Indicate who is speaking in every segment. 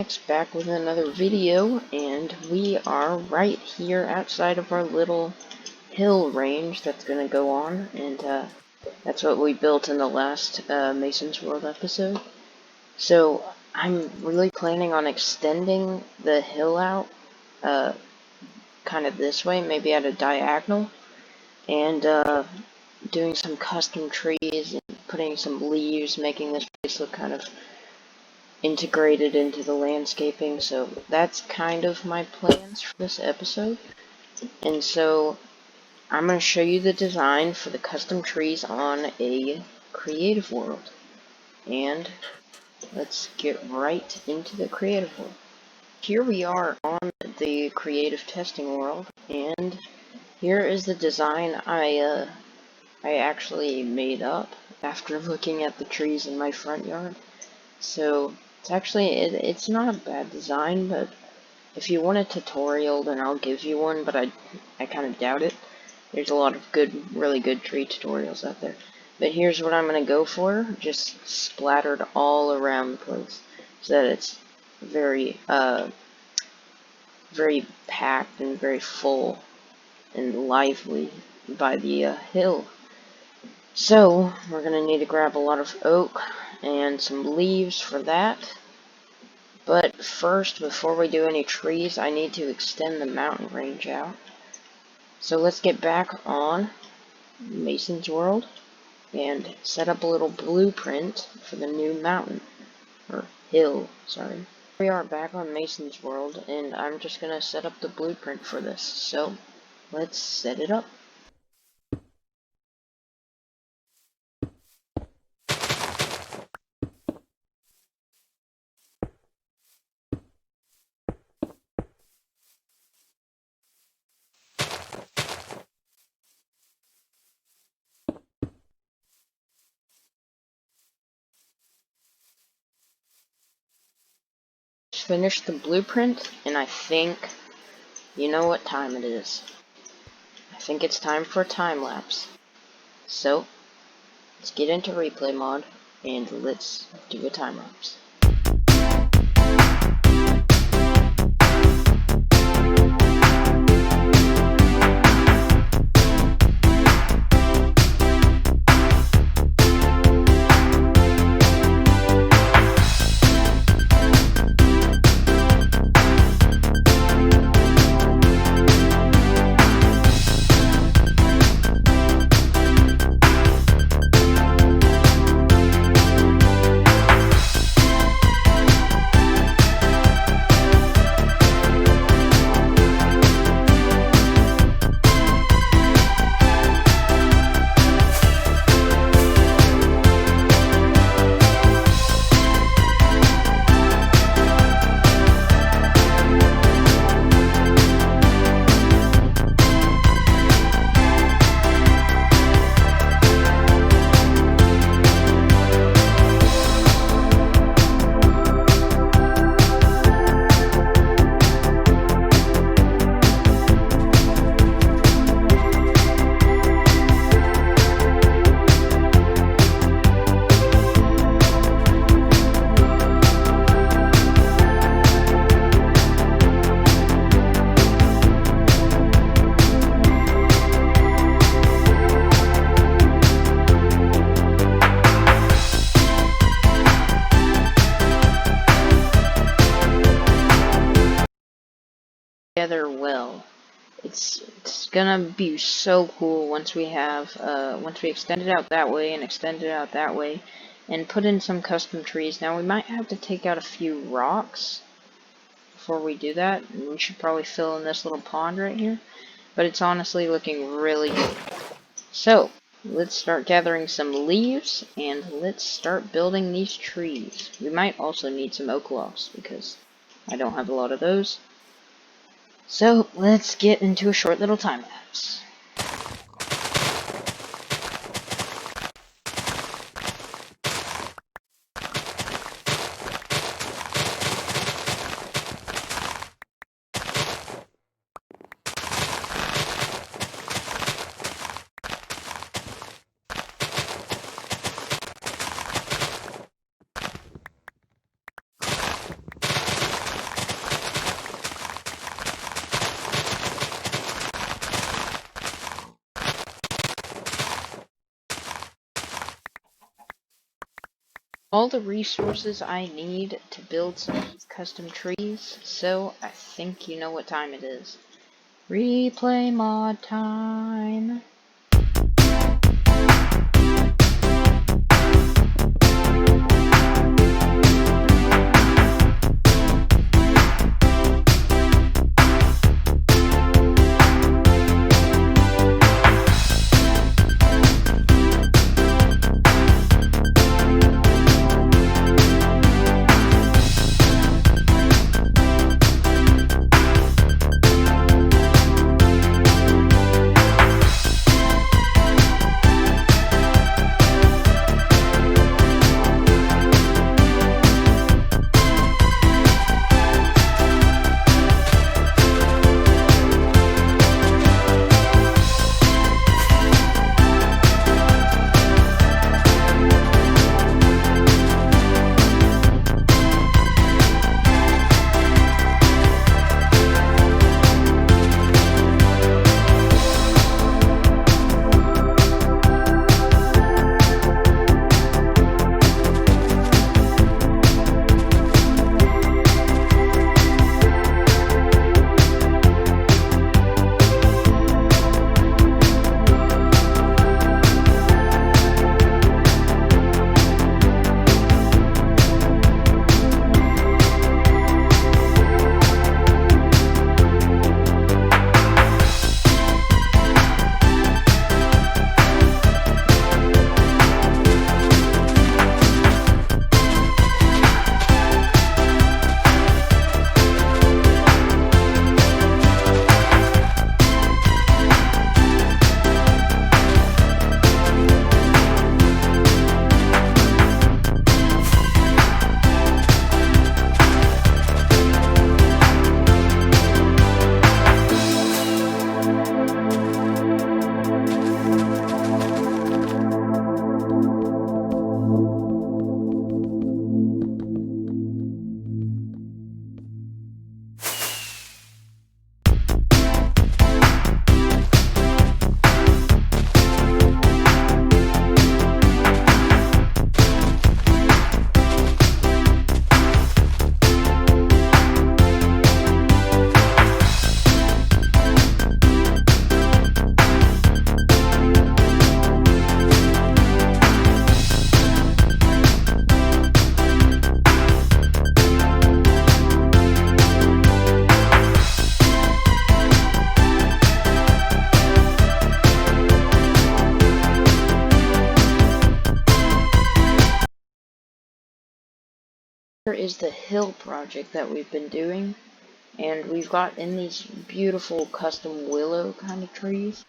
Speaker 1: Ep.6 back with another video, and we are right here outside of our little hill range that's going to go on, and that's what we built in the last Mason's World episode. So I'm really planning on extending the hill out kind of this way, maybe at a diagonal, and doing some custom trees and putting some leaves, making this place look kind of integrated into the landscaping. So that's kind of my plans for this episode. And so I'm going to show you the design for the custom trees on a creative world. And let's get right into the creative world. Here we are on the creative testing world, and here is the design I actually made up after looking at the trees in my front yard. So it's actually, it's not a bad design, but if you want a tutorial, then I'll give you one, but I kind of doubt it. There's a lot of really good tree tutorials out there. But here's what I'm going to go for, just splattered all around the place, so that it's very, very packed and very full and lively by the hill. So we're going to need to grab a lot of oak and some leaves for that. But first, before we do any trees, I need to extend the mountain range out. So let's get back on Mason's World and set up a little blueprint for the new mountain, or hill, sorry. We are back on Mason's World, and I'm just going to set up the blueprint for this. So let's set it up. Finished the blueprint, and I think you know what time it is. I think it's time for a time lapse. So let's get into replay mod and let's do a time lapse. Together well. It's gonna be so cool once we extend it out that way and extend it out that way and put in some custom trees. Now we might have to take out a few rocks before we do that, and we should probably fill in this little pond right here, but it's honestly looking really good. So let's start gathering some leaves and let's start building these trees. We might also need some oak logs because I don't have a lot of those. So let's get into a short little time lapse. all the resources I need to build some custom trees, so I think you know what time it is. Replay mod time! Here is the hill project that we've been doing, and we've got in these beautiful custom willow kind of trees.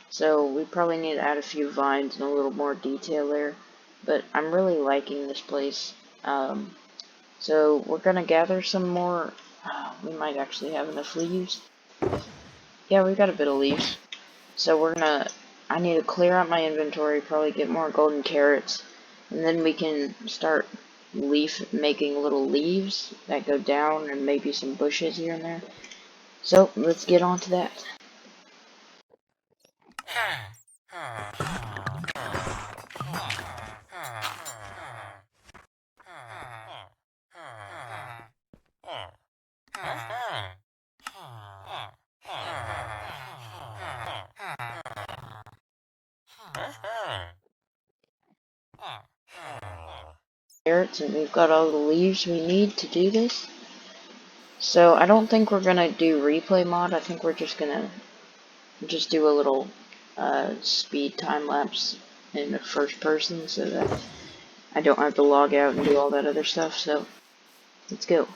Speaker 1: So we probably need to add a few vines and a little more detail there, but I'm really liking this place. So we're gonna gather some more. We might actually have enough leaves. Yeah, we've got a bit of leaves. So I need to clear out my inventory, probably get more golden carrots, and then we can start making little leaves that go down and maybe some bushes here and there. So let's get on to that. Carrots, and we've got all the leaves we need to do this. So I don't think we're gonna do replay mod. I think we're just gonna do a little speed time lapse in the first person so that I don't have to log out and do all that other stuff. So let's go.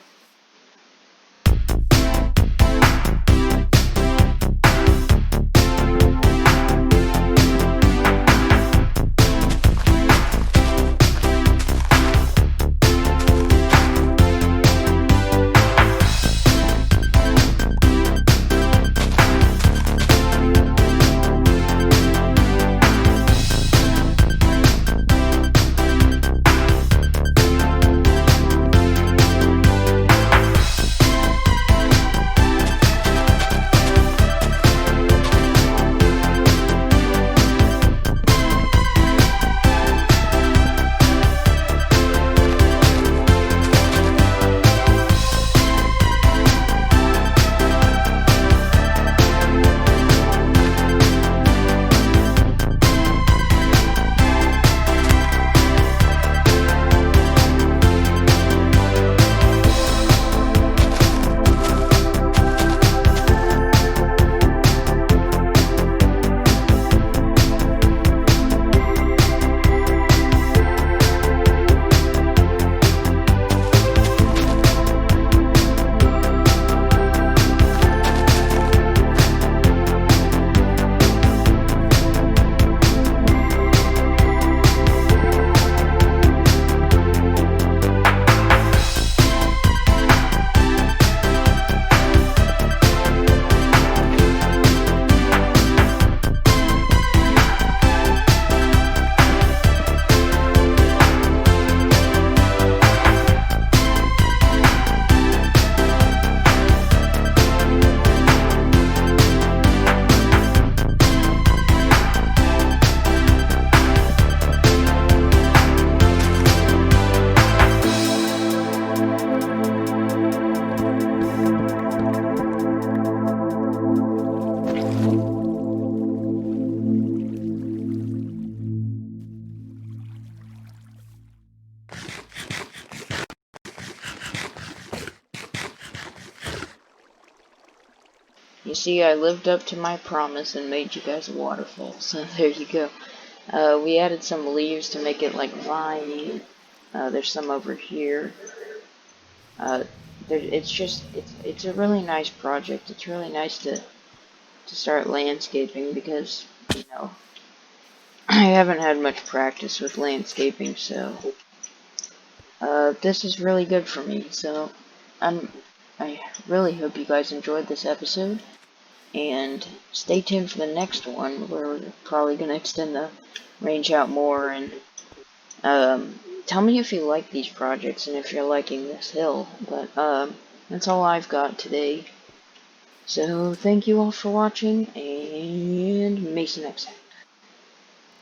Speaker 1: You see, I lived up to my promise and made you guys a waterfall, so there you go. We added some leaves to make it like viney. There's some over here. It's a really nice project. It's really nice to start landscaping because, you know, I haven't had much practice with landscaping, so this is really good for me. So I really hope you guys enjoyed this episode, and stay tuned for the next one where we're probably going to extend the range out more. And tell me if you like these projects and if you're liking this hill. But that's all I've got today. So thank you all for watching, and see you next time.